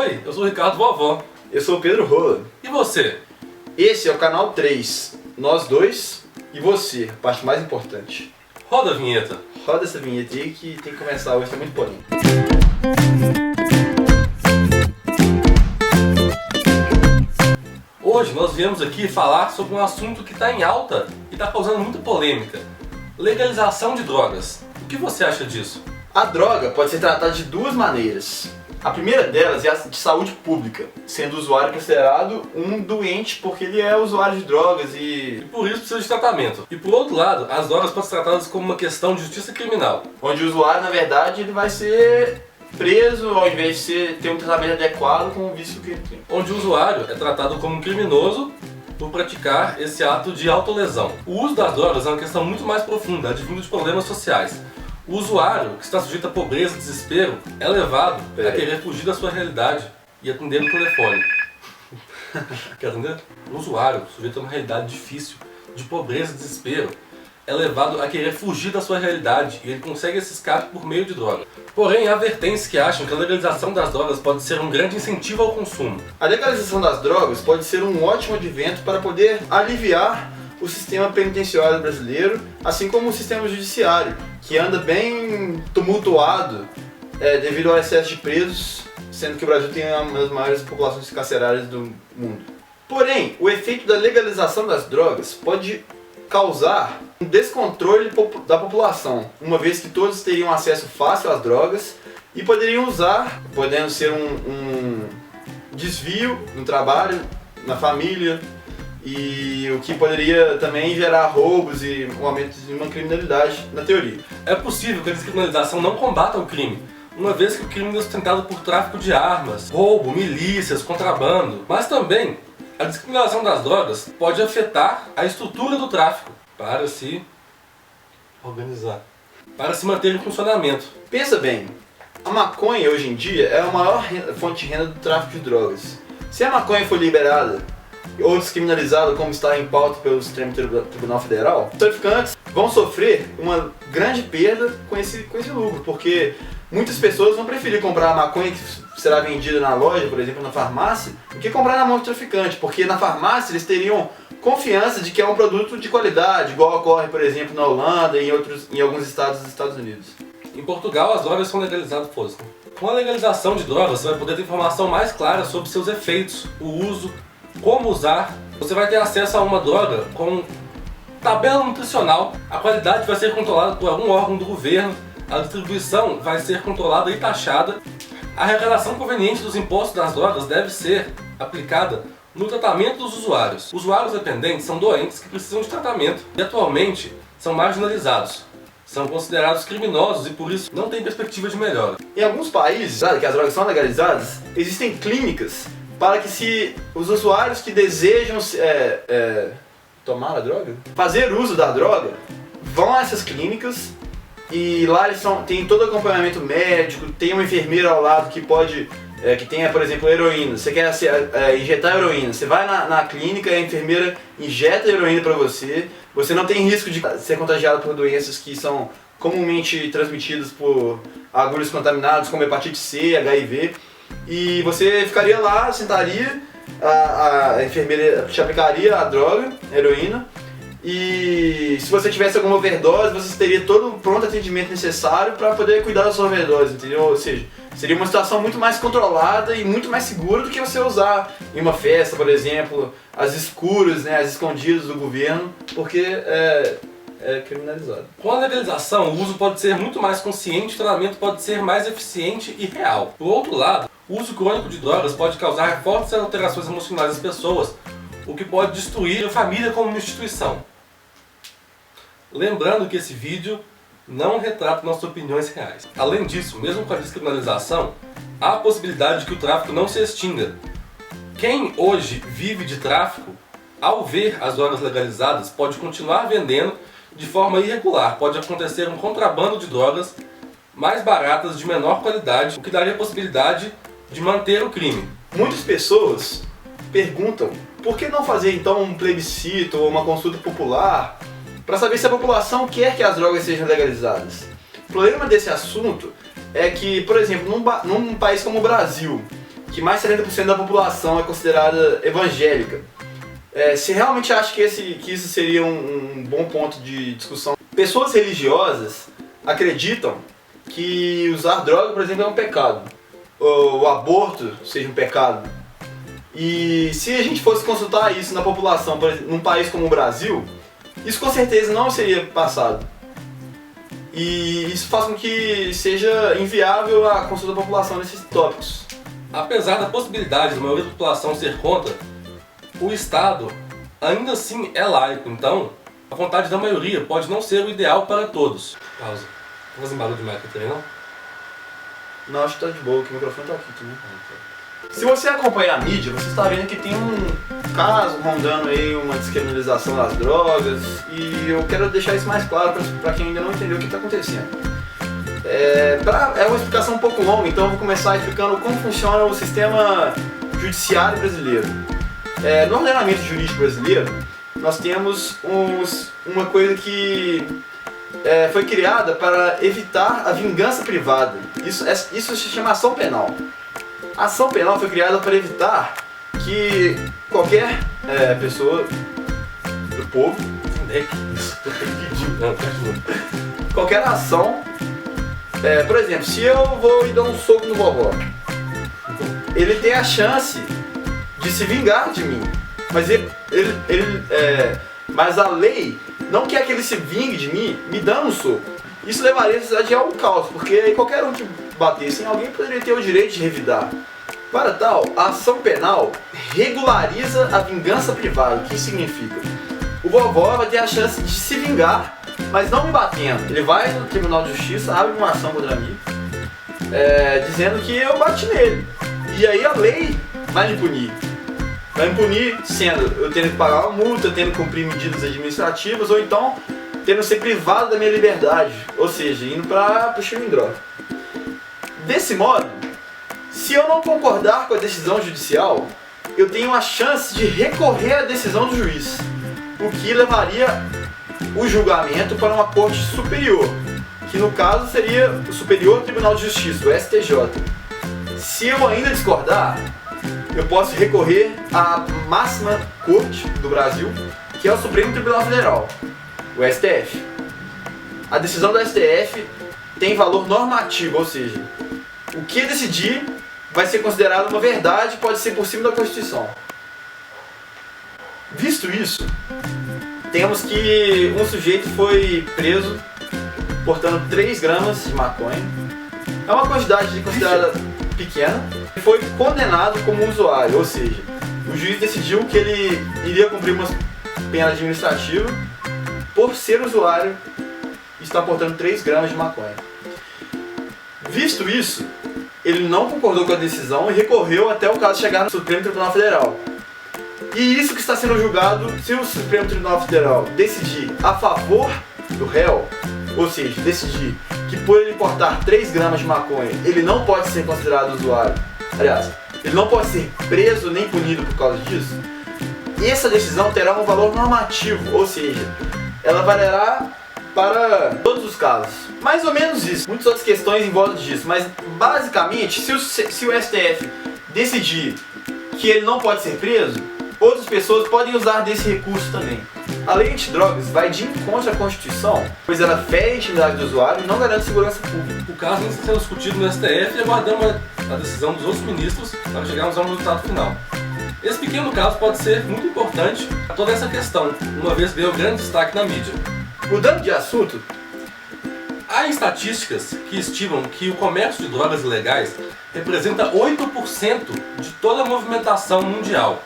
Oi, eu sou o Ricardo Vovó. Eu sou o Pedro Rola. E você? Esse é o canal 3. Nós dois e você, a parte mais importante. Roda a vinheta. Roda essa vinheta aí que tem que começar hoje, tá muito polêmico. Hoje nós viemos aqui falar sobre um assunto que está em alta e está causando muita polêmica. Legalização de drogas. O que você acha disso? A droga pode ser tratada de duas maneiras. A primeira delas é a de saúde pública, sendo o usuário considerado um doente porque ele é usuário de drogas E por isso precisa de tratamento. E por outro lado, as drogas podem ser tratadas como uma questão de justiça criminal. onde o usuário, na verdade, ele vai ser preso ao invés de ter um tratamento adequado com o vício que ele tem. Onde o usuário é tratado como um criminoso por praticar esse ato de autolesão. O uso das drogas é uma questão muito mais profunda, advindo de problemas sociais. O usuário, que está sujeito à pobreza e desespero, é levado a querer fugir da sua realidade e atender no telefone. Quer atender? O usuário, sujeito a uma realidade difícil, de pobreza e desespero, é levado a querer fugir da sua realidade e ele consegue esse escape por meio de droga. Porém, há vertentes que acham que a legalização das drogas pode ser um grande incentivo ao consumo. A legalização das drogas pode ser um ótimo advento para poder aliviar o sistema penitenciário brasileiro, assim como o sistema judiciário, que anda bem tumultuado devido ao excesso de presos, sendo que o Brasil tem uma das maiores populações carcerárias do mundo. Porém, o efeito da legalização das drogas pode causar um descontrole da população, uma vez que todos teriam acesso fácil às drogas e poderiam usar, podendo ser um desvio no trabalho, na família, e o que poderia também gerar roubos e um aumento de uma criminalidade na teoria. É possível que a descriminalização não combata o crime, uma vez que o crime é sustentado por tráfico de armas, roubo, milícias, contrabando, mas também a descriminalização das drogas pode afetar a estrutura do tráfico para se organizar, para se manter em funcionamento. Pensa bem, a maconha hoje em dia é a maior fonte de renda do tráfico de drogas. Se a maconha for liberada ou descriminalizada como está em pauta pelo Supremo Tribunal Federal, os traficantes vão sofrer uma grande perda com esse lucro, porque muitas pessoas vão preferir comprar a maconha que será vendida na loja, por exemplo, na farmácia, do que comprar na mão do traficante, porque na farmácia eles teriam confiança de que é um produto de qualidade, igual ocorre, por exemplo, na Holanda e em alguns estados dos Estados Unidos. Em Portugal, as drogas são legalizadas, Com a legalização de drogas, você vai poder ter informação mais clara sobre seus efeitos, o uso, como usar. Você vai ter acesso a uma droga com tabela nutricional, a qualidade vai ser controlada por algum órgão do governo, a distribuição vai ser controlada e taxada, a arrecadação proveniente dos impostos das drogas deve ser aplicada no tratamento dos usuários. Usuários dependentes são doentes que precisam de tratamento e atualmente são marginalizados. São considerados criminosos e por isso não tem perspectiva de melhora. Em alguns países, que as drogas são legalizadas, existem clínicas para que se os usuários que desejam tomar a droga, fazer uso da droga, vão a essas clínicas e lá eles tem todo o acompanhamento médico, tem uma enfermeira ao lado que pode, que tenha, por exemplo, heroína. Você quer injetar heroína, você vai na clínica e a enfermeira injeta a heroína para você. Você não tem risco de ser contagiado por doenças que são comumente transmitidas por agulhas contaminadas, como hepatite C, HIV. E você ficaria lá, sentaria, a enfermeira te aplicaria a droga, a heroína, e se você tivesse alguma overdose, você teria todo o pronto atendimento necessário para poder cuidar da sua overdose, entendeu? Ou seja, seria uma situação muito mais controlada e muito mais segura do que você usar em uma festa, por exemplo, às escuras, às escondidas do governo, porque é criminalizado. Com a legalização, o uso pode ser muito mais consciente, o tratamento pode ser mais eficiente e real. Por outro lado, o uso crônico de drogas pode causar fortes alterações emocionais das pessoas, o que pode destruir a família como uma instituição. Lembrando que esse vídeo não retrata nossas opiniões reais. Além disso, mesmo com a descriminalização, há a possibilidade de que o tráfico não se extinga. Quem hoje vive de tráfico, ao ver as drogas legalizadas, pode continuar vendendo de forma irregular. Pode acontecer um contrabando de drogas mais baratas, de menor qualidade, o que daria a possibilidade de manter o crime. Muitas pessoas perguntam por que não fazer então um plebiscito ou uma consulta popular para saber se a população quer que as drogas sejam legalizadas. O problema desse assunto é que, por exemplo, num país como o Brasil, que mais de 70% da população é considerada evangélica. Você realmente acha que isso seria um bom ponto de discussão? Pessoas religiosas acreditam que usar droga, por exemplo, é um pecado. O aborto seja um pecado. E se a gente fosse consultar isso na população, por exemplo, num país como o Brasil, isso com certeza não seria passado. E isso faz com que seja inviável a consulta da população nesses tópicos. Apesar da possibilidade da maioria da população ser contra, o Estado ainda assim é laico, então a vontade da maioria pode não ser o ideal para todos. Pausa. Não vou fazer barulho demais aqui também, não? Não, acho que tá de boa, que o microfone tá aqui também. Se você acompanha a mídia, você está vendo que tem um caso rondando aí, uma descriminalização das drogas, e eu quero deixar isso mais claro para quem ainda não entendeu o que está acontecendo. É uma explicação um pouco longa, então eu vou começar explicando como funciona o sistema judiciário brasileiro. No ordenamento jurídico brasileiro, nós temos uma coisa que foi criada para evitar a vingança privada. Isso se chama ação penal. A ação penal foi criada para evitar que qualquer pessoa do povo, qualquer ação, por exemplo, se eu vou e dar um soco no vovó, ele tem a chance de se vingar de mim, mas a lei não quer que ele se vingue de mim me dando um soco. Isso levaria a sociedade a um caos, porque aí qualquer um que batesse em alguém poderia ter o direito de revidar. Para tal, a ação penal regulariza a vingança privada. O que significa? O vovó vai ter a chance de se vingar, mas não me batendo. Ele vai no Tribunal de Justiça, abre uma ação contra mim, dizendo que eu bati nele. E aí a lei vai me punir. Vai me punir sendo eu tendo que pagar uma multa, tendo que cumprir medidas administrativas, ou então tendo que ser privado da minha liberdade, ou seja, indo para o chilindró. Desse modo, se eu não concordar com a decisão judicial, eu tenho a chance de recorrer à decisão do juiz, o que levaria o julgamento para uma corte superior, que no caso seria o Superior Tribunal de Justiça, o STJ. Se eu ainda discordar, eu posso recorrer à máxima corte do Brasil, que é o Supremo Tribunal Federal, o STF. A decisão do STF tem valor normativo, ou seja, o que decidir vai ser considerado uma verdade e pode ser por cima da Constituição. Visto isso, temos que um sujeito foi preso portando 3 gramas de maconha. É uma quantidade considerada pequena. E foi condenado como usuário, ou seja, o juiz decidiu que ele iria cumprir uma pena administrativa por ser usuário e estar portando 3 gramas de maconha. Visto isso, ele não concordou com a decisão e recorreu até o caso chegar no Supremo Tribunal Federal. E isso que está sendo julgado, se o Supremo Tribunal Federal decidir a favor do réu, ou seja, decidir que por ele portar 3 gramas de maconha, ele não pode ser considerado usuário, aliás, ele não pode ser preso nem punido por causa disso, essa decisão terá um valor normativo, ou seja, ela valerá para todos os casos. Mais ou menos isso. Muitas outras questões em volta disso, mas basicamente, se o STF decidir que ele não pode ser preso, outras pessoas podem usar desse recurso também. A lei antidrogas vai de encontro à Constituição, pois ela fere a intimidade do usuário e não garante segurança pública. O caso está sendo discutido no STF e aguardamos a decisão dos outros ministros para chegarmos a um resultado final. Esse pequeno caso pode ser muito importante para toda essa questão, uma vez que deu grande destaque na mídia. Mudando de assunto, há estatísticas que estimam que o comércio de drogas ilegais representa 8% de toda a movimentação mundial.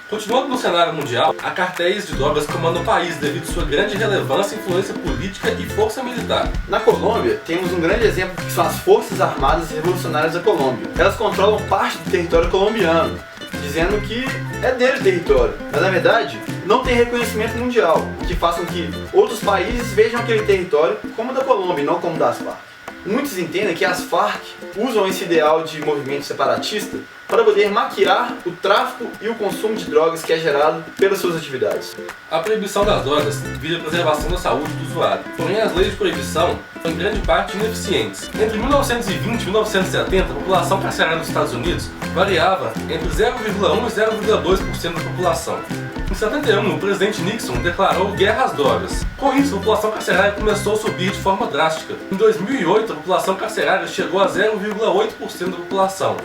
Continuando no cenário mundial, há cartéis de drogas que comandam o país devido à sua grande relevância, influência política e força militar. Na Colômbia, temos um grande exemplo que são as Forças Armadas Revolucionárias da Colômbia. Elas controlam parte do território colombiano, dizendo que é deles o território, mas na verdade não tem reconhecimento mundial, o que faz com que outros países vejam aquele território como da Colômbia e não como das Farc. Muitos entendem que as Farc usam esse ideal de movimento separatista para poder maquiar o tráfico e o consumo de drogas que é gerado pelas suas atividades. A proibição das drogas visa a preservação da saúde do usuário, porém as leis de proibição são em grande parte ineficientes. Entre 1920 e 1970, a população carcerária dos Estados Unidos variava entre 0,1% e 0,2% da população. Em 71, o presidente Nixon declarou guerra às drogas. Com isso, a população carcerária começou a subir de forma drástica. Em 2008, a população carcerária chegou a 0,8% da população.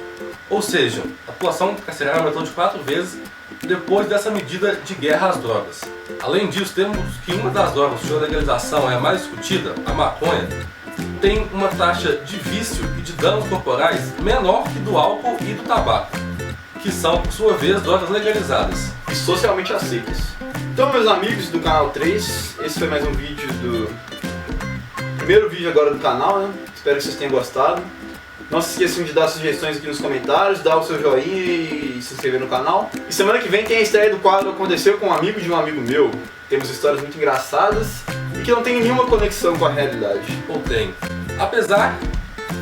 Ou seja, a população carcerária aumentou de 4 vezes depois dessa medida de guerra às drogas. Além disso, temos que uma das drogas cuja legalização é a mais discutida, a maconha, tem uma taxa de vício e de danos corporais menor que do álcool e do tabaco, que são, por sua vez, drogas legalizadas e socialmente aceitas. Então, meus amigos do canal 3, esse foi mais um vídeo primeiro vídeo agora do canal, né? Espero que vocês tenham gostado. Não se esqueçam de dar sugestões aqui nos comentários, dar o seu joinha e se inscrever no canal. E semana que vem tem a estreia do quadro Aconteceu com um Amigo de um Amigo Meu. Temos histórias muito engraçadas e que não tem nenhuma conexão com a realidade. Ou tem. Apesar...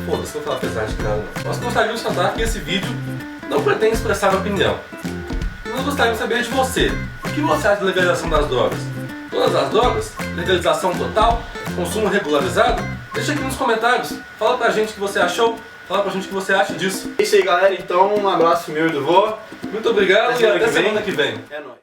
Foda-se, vou falar apesar de nada. Nós gostaríamos de contar que esse vídeo não pretende expressar opinião. Nós gostaríamos de saber de você. O que você acha da legalização das drogas? Todas as drogas? Legalização total? Consumo regularizado? Deixa aqui nos comentários. Fala pra gente o que você achou. Fala pra gente o que você acha disso. É isso aí, galera. Então, um abraço meu e do vô. Muito obrigado e até semana que vem. É nóis.